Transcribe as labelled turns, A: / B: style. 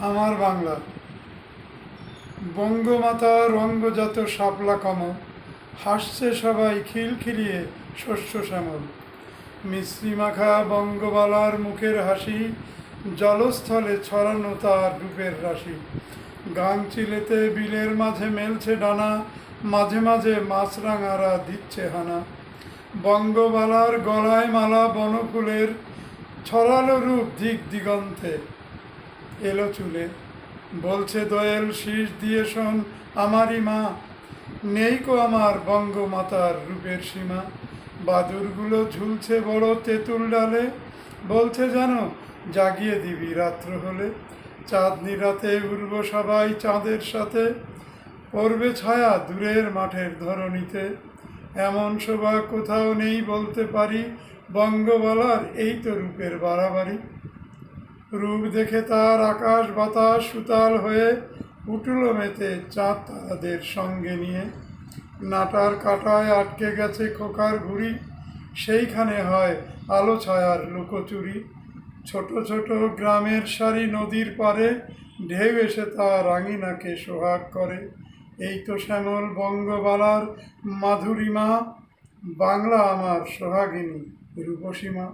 A: আমার বাংলা। বঙ্গমাতার অঙ্গজাত শাপলা কমল, হাসছে সবাই খিলখিলিয়ে শস্য শ্যামল। মিশ্রি মাখা বঙ্গবালার মুখের হাসি, জলস্থলে ছড়ানো তার রূপের রাশি। গাংচিলেতে বিলের মাঝে মেলছে ডানা, মাঝে মাঝে মাছরাঙারা দিচ্ছে হানা। বঙ্গবালার গলায় মালা বনফুলের, ছড়ালো রূপ দিক দিগন্তে। এলো চুলে, বলছে দোয়েল শীষ দিয়ে শোন আমারই মা, নেই কো আমার বঙ্গমাতার রূপের সীমা। বাদুরগুলো ঝুলছে বড় তেঁতুল ডালে, বলছে জানো জাগিয়ে দিবি রাত্র হলে। চাঁদনি রাতে উড়ব সবাই চাঁদের সাথে, পড়বে ছায়া দূরের মাঠের ধরণীতে। এমন শোভা কোথাও নেই বলতে পারি, বঙ্গবালার এই তো রূপের বাড়াবাড়ি। রূপ দেখে তার আকাশ বাতাস সুতাল হয়ে উঠল মেতে চাঁদ তারাদের সঙ্গে নিয়ে। নাটার কাটায় আটকে গেছে খোকার ঘুড়ি, সেইখানে হয় আলো ছায়ার লুকোচুরি। ছোট ছোট গ্রামের সারি নদীর পারে, ঢেউ এসে তার আঙিনাকে সোহাগ করে। এই তো শ্যামল বঙ্গবালার মাধুরীমা, বাংলা আমার সোহাগিনী রূপসীমা।